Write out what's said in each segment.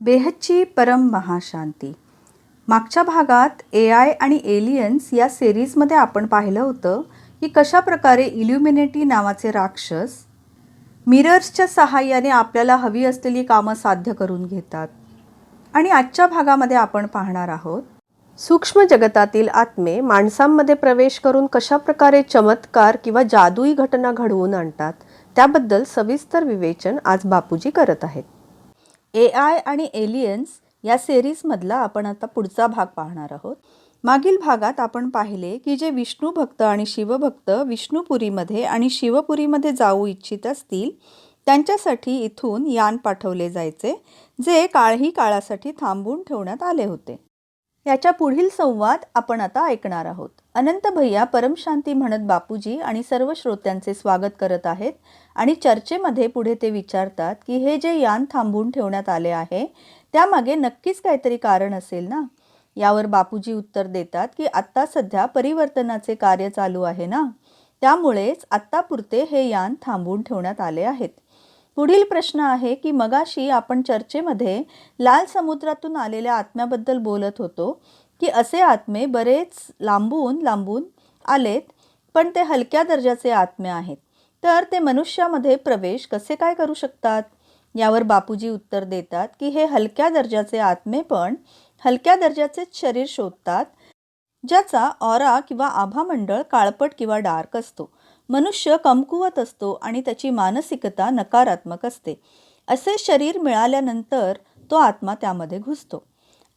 बेहदची परम महाशांती. मागच्या भागात AI आणि एलियन्स या सिरीजमध्ये आपण पाहिलं होतं की कशा प्रकारे इल्युमिनेटी नावाचे राक्षस मिरर्सच्या सहाय्याने आपल्याला हवी असलेली कामं साध्य करून घेतात. आणि आजच्या भागामध्ये आपण पाहणार आहोत सूक्ष्म जगतातील आत्मे माणसांमध्ये प्रवेश करून कशा प्रकारे चमत्कार किंवा जादुई घटना घडवून आणतात, त्याबद्दल सविस्तर विवेचन आज बापूजी करत आहेत. AI आणि एलियन्स या सिरीजमधला आपण आता पुढचा भाग पाहणार आहोत. मागील भागात आपण पाहिले की जे विष्णू भक्त आणि शिवभक्त विष्णुपुरीमध्ये आणि शिवपुरीमध्ये जाऊ इच्छित असतील त्यांच्यासाठी इथून यान पाठवले जायचे, जे काही काळासाठी थांबवून ठेवण्यात आले होते. याच्या पुढील संवाद आपण आता ऐकणार आहोत. अनंत भैया परमशांती म्हणत बापूजी आणि सर्व श्रोत्यांचे स्वागत करत आहेत आणि चर्चेमध्ये पुढे ते विचारतात की हे जे यान थांबवून ठेवण्यात आले आहे त्यामागे नक्कीच काहीतरी कारण असेल ना. यावर बापूजी उत्तर देतात की आत्ता सध्या परिवर्तनाचे कार्य चालू आहे ना, त्यामुळेच आत्तापुरते हे यान थांबवून ठेवण्यात आले आहेत. पुढील प्रश्न आहे की मगाशी आपण चर्चेमध्ये लाल समुद्रातून आलेल्या आत्म्याबद्दल बोलत होतो की असे आत्मे बरेच लांबून आलेत, पण ते हलक्या दर्जाचे आत्मे आहेत, तर ते मनुष्यामध्ये प्रवेश कसे काय करू शकतात. यावर बापूजी उत्तर देतात की हे हलक्या दर्जाचे आत्मे पण हलक्या दर्जाचेच शरीर शोधतात, ज्याचा ऑरा किंवा आभामंडळ काळपट किंवा डार्क असतो. मनुष्य कमकुवत असतो आणि त्याची मानसिकता नकारात्मक असते. असे शरीर मिळाल्यानंतर तो आत्मा त्यामध्ये घुसतो.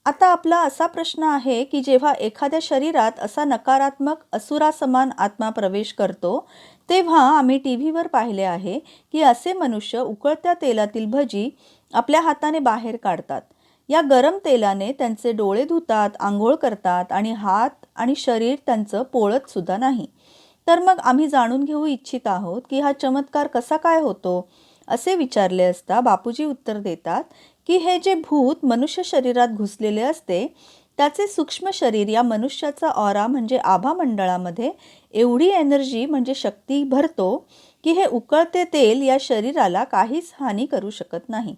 आता आपला असा प्रश्न आहे की जेव्हा एखाद्या शरीरात असा नकारात्मक असुरासमान आत्मा प्रवेश करतो तेव्हा आम्ही टीव्हीवर पाहिले आहे की असे मनुष्य उकळत्या तेलातील भजी आपल्या हाताने बाहेर काढतात. या गरम तेलाने त्यांचे डोळे धुतात, आंघोळ करतात आणि हात आणि शरीर त्यांचं पोळत सुद्धा नाही. तर मग आम्ही जाणून घेऊ इच्छित आहोत की हा चमत्कार कसा काय होतो, असे विचारले असता बापूजी उत्तर देतात की हे जे भूत मनुष्य शरीरात घुसलेले असते त्याचे सूक्ष्म शरीर या मनुष्याचा ऑरा म्हणजे आभामंडळामध्ये एवढी एनर्जी म्हणजे शक्ती भरतो की हे उकळते तेल या शरीराला काहीच हानी करू शकत नाही.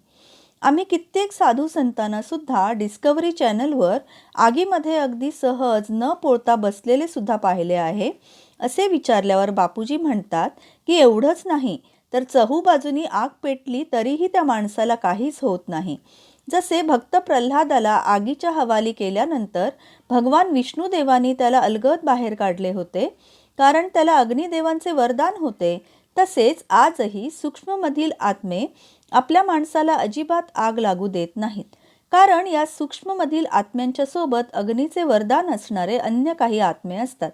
आम्ही कित्येक साधू संतांना सुद्धा डिस्कवरी चॅनलवर आगीमध्ये अगदी सहज न पोळता बसलेले सुद्धा पाहिले आहे. असे विचारल्यावर बापूजी म्हणतात की एवढंच नाही तर चहूबाजूनी आग पेटली तरीही त्या माणसाला काहीच होत नाही. जसे भक्त प्रल्हादाला आगीच्या हवाली केल्यानंतर भगवान विष्णुदेवानी त्याला अलगद बाहेर काढले होते, कारण त्याला अग्निदेवांचे वरदान होते, तसेच आजही सूक्ष्ममधील आत्मे आपल्या माणसाला अजिबात आग लागू देत नाहीत, कारण या सूक्ष्ममधील आत्म्यांच्या सोबत अग्नीचे वरदान असणारे अन्य काही आत्मे असतात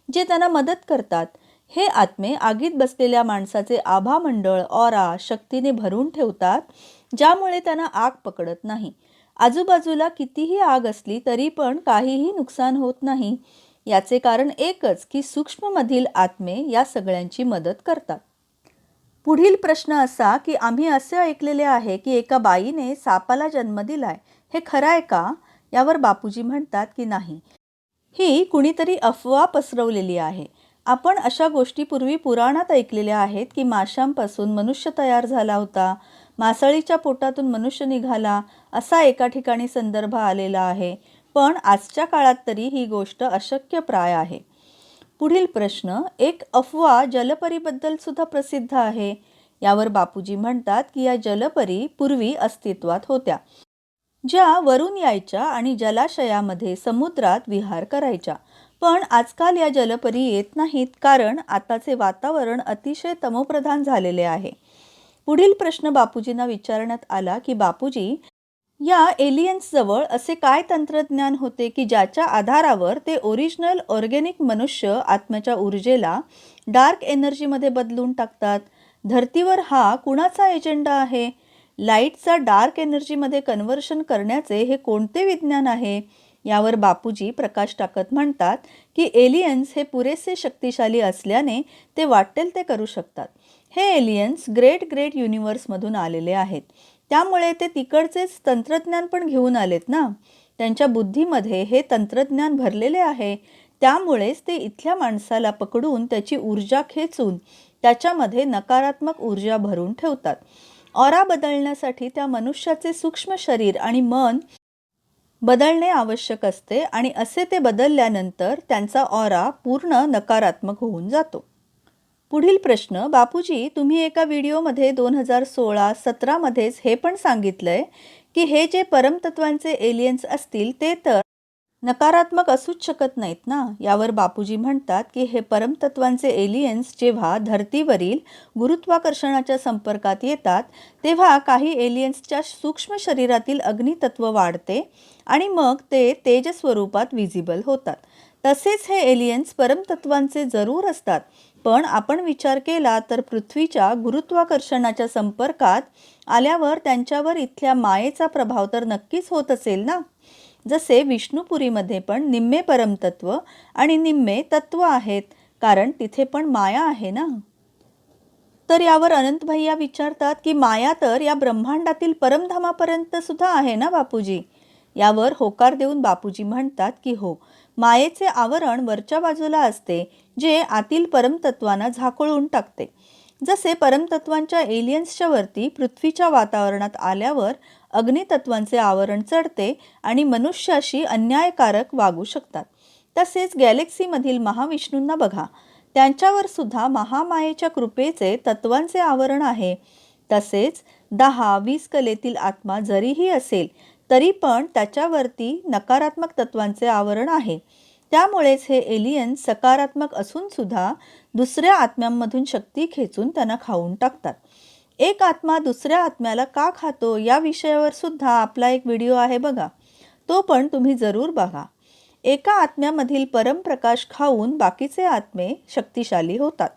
जे त्यांना मदत करतात. हे आत्मे आगीत बसलेल्या माणसाचे आभामंडळ ऑरा शक्तीने भरून ठेवतात, ज्यामुळे त्यांना आग पकडत नाही. आजूबाजूला कितीही आग असली तरी पण काहीही नुकसान होत नाही. याचे कारण एकच की सूक्ष्ममधील आत्मे या सगळ्यांची मदत करतात. पुढील प्रश्न असा की आम्ही असे ऐकलेले आहे की एका बाईने सापाला जन्म दिलाय, हे खरं आहे का. यावर बापूजी म्हणतात की नाही, ही कुणीतरी अफवा पसरवलेली आहे. आपण अशा गोष्टी पूर्वी पुराणात ऐकलेल्या आहेत की माशांपासून मनुष्य तयार झाला होता, मासळीच्या पोटातून मनुष्य निघाला, असा एका ठिकाणी संदर्भ आलेला आहे, पण आजच्या काळात तरी ही गोष्ट अशक्यप्राय आहे. पुढील प्रश्न, एक अफवा जलपरीबद्दल सुद्धा प्रसिद्ध आहे. यावर बापूजी म्हणतात की या जलपरी पूर्वी अस्तित्वात होत्या, ज्या वरून यायच्या आणि जलाशयामध्ये समुद्रात विहार करायच्या. पण आजकाल या जलपरी येत नाहीत, कारण आताचे वातावरण अतिशय तमोप्रधान झालेले आहे. पुढील प्रश्न बापूजींना विचारण्यात आला की बापूजी, या एलियन्स जवळ असे काय तंत्रज्ञान होते की ज्याच्या आधारावर ते ओरिजिनल ऑर्गॅनिक मनुष्य आत्म्याच्या ऊर्जेला डार्क एनर्जीमध्ये बदलून टाकतात. धर्तीवर हा कुणाचा एजेंडा आहे. लाईटचा डार्क एनर्जीमध्ये कन्व्हर्शन करण्याचे हे कोणते विज्ञान आहे. यावर बापूजी प्रकाश टाकत म्हणतात की एलियन्स हे पुरेसे शक्तिशाली असल्याने ते वाटेल ते करू शकतात. हे एलियन्स ग्रेट युनिवर्समधून आलेले आहेत, त्यामुळे ते तिकडचेच तंत्रज्ञान पण घेऊन आलेत ना. त्यांच्या बुद्धीमध्ये हे तंत्रज्ञान भरलेले आहे, त्यामुळेच ते इथल्या माणसाला पकडून त्याची ऊर्जा खेचून त्याच्यामध्ये नकारात्मक ऊर्जा भरून ठेवतात. ऑरा बदलण्यासाठी त्या मनुष्याचे सूक्ष्म शरीर आणि मन बदलणे आवश्यक असते आणि असे ते बदलल्यानंतर त्यांचा ऑरा पूर्ण नकारात्मक होऊन जातो. पुढील प्रश्न, बापूजी तुम्ही एका व्हिडिओमध्ये 2016-17 मध्येच हे पण सांगितलंय की हे जे परमतत्वांचे एलियन्स असतील ते तर नकारात्मक असूच शकत नाहीत ना. यावर बापूजी म्हणतात की हे परमतत्वांचे एलियन्स जेव्हा धर्तीवरील गुरुत्वाकर्षणाच्या संपर्कात येतात तेव्हा काही एलियन्सच्या सूक्ष्म शरीरातील अग्नितत्व वाढते आणि मग ते तेज स्वरूपात विजिबल होतात. तसेच हे एलियन्स परमतत्वांचे जरूर असतात, पण आपण विचार केला तर पृथ्वीच्या गुरुत्वाकर्षणाच्या संपर्कात आल्यावर त्यांच्यावर इथल्या मायेचा प्रभाव तर नक्कीच होत असेल ना. जसे विष्णुपुरीमध्ये पण निम्मे परमतत्व आणि निम्मे तत्व आहेत, कारण तिथे पण माया आहे ना. तर यावर अनंत भैया विचारतात की माया तर या ब्रह्मांडातील परमधामापर्यंत सुद्धा आहे ना बापूजी. यावर होकार देऊन बापूजी म्हणतात की हो, मायेचे आवरण वरच्या बाजूला असते जे आतील परमतत्वांना झाकळून टाकते. जसे परमतत्वांच्या एलियन्सच्या वरती पृथ्वीच्या वातावरणात आल्यावर अग्नितत्वांचे आवरण चढते आणि मनुष्याशी अन्यायकारक वागू शकतात. तसेच गॅलेक्सीमधील महाविष्णूंना बघा, त्यांच्यावर सुद्धा महामायेच्या कृपेचे तत्वांचे आवरण आहे. तसेच 10-20 कलेतील आत्मा जरीही असेल तरी पण त्याच्यावरती नकारात्मक तत्वांचे आवरण आहे. त्यामुळेच हे एलियन सकारात्मक असून सुद्धा दुसऱ्या आत्म्यांमधून शक्ती खेचून त्यांना खाऊन टाकतात. एक आत्मा दुसऱ्या आत्म्याला का खातो या विषयावर सुद्धा आपला एक व्हिडिओ आहे बघा, तो पण तुम्ही जरूर बघा. एका आत्म्यामधील परमप्रकाश खाऊन बाकीचे आत्मे शक्तिशाली होतात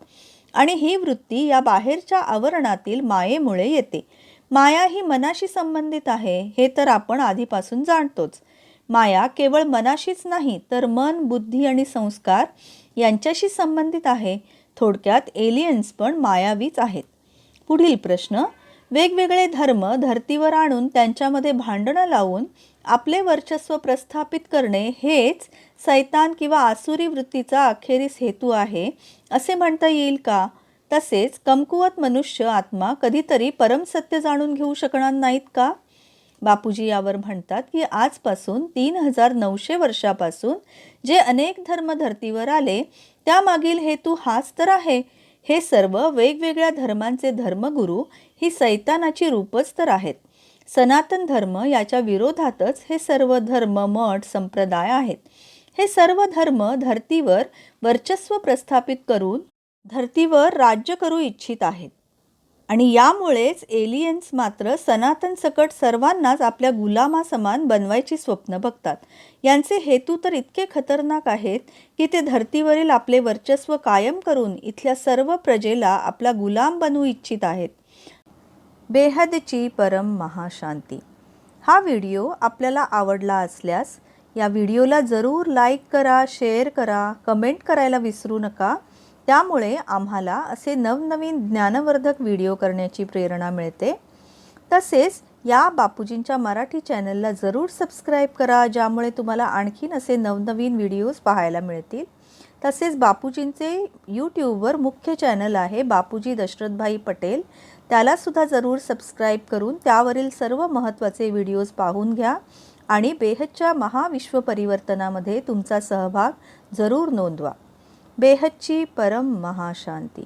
आणि ही वृत्ती या बाहेरच्या आवरणातील मायेमुळे येते. माया ही मनाशी संबंधित आहे हे तर आपण आधीपासून जाणतोच. माया केवळ मनाशीच नाही तर मन, बुद्धी आणि संस्कार यांच्याशी संबंधित आहे. थोडक्यात एलियन्स पण मायावीच आहेत. पुढील प्रश्न, वेगवेगळे धर्म धर्तीवर आणून त्यांच्यामध्ये भांडणं लावून आपले वर्चस्व प्रस्थापित करणे हेच सैतान किंवा आसुरी वृत्तीचा अखेरीस हेतू आहे असे म्हणता येईल का? तसेच कमकुवत मनुष्य आत्मा कधीतरी परमसत्य जाणून घेऊ शकणार नाहीत का? बापूजी यावर म्हणतात की आजपासून 3900 वर्षापासून जे अनेक धर्म धर्तीवर आले त्यामागील हेतू हाच तर आहे. हे सर्व वेगवेगळ्या धर्मांचे धर्मगुरू ही सैतानाची रूपच तर आहेत. सनातन धर्म याच्या विरोधातच हे सर्व धर्म, मठ, संप्रदाय आहेत. हे सर्व धर्म धर्तीवर वर्चस्व प्रस्थापित करून धर्तीवर राज्य करू इच्छित आहेत आणि यामुळेच एलियन्स मात्र सनातन सकट सर्वांनाच आपल्या गुलामासमान बनवायची स्वप्न बघतात. यांचे हेतू तर इतके खतरनाक आहेत की ते धर्तीवरील आपले वर्चस्व कायम करून इथल्या सर्व प्रजेला आपला गुलाम बनवू इच्छित आहेत. बेहदची परम महाशांती. हा व्हिडिओ आपल्याला आवडला असल्यास या व्हिडिओला जरूर लाईक करा, शेअर करा, कमेंट करायला विसरू नका. त्यामुळे आम्हाला असे नवनवीन ज्ञानवर्धक व्हिडिओ करण्याची प्रेरणा मिळते. तसेच या बापूजींच्या मराठी चॅनलला जरूर सबस्क्राईब करा, ज्यामुळे तुम्हाला आणखीन असे नवनवीन व्हिडिओज पाहायला मिळतील. तसेच बापूजींचे यूट्यूबवर मुख्य चॅनल आहे बापूजी दशरथभाई पटेल, त्यालासुद्धा जरूर सबस्क्राईब करून त्यावरील सर्व महत्त्वाचे व्हिडिओज पाहून घ्या आणि बेहदच्या महाविश्व परिवर्तनामध्ये तुमचा सहभाग जरूर नोंदवा. बेहदची परम महाशांती.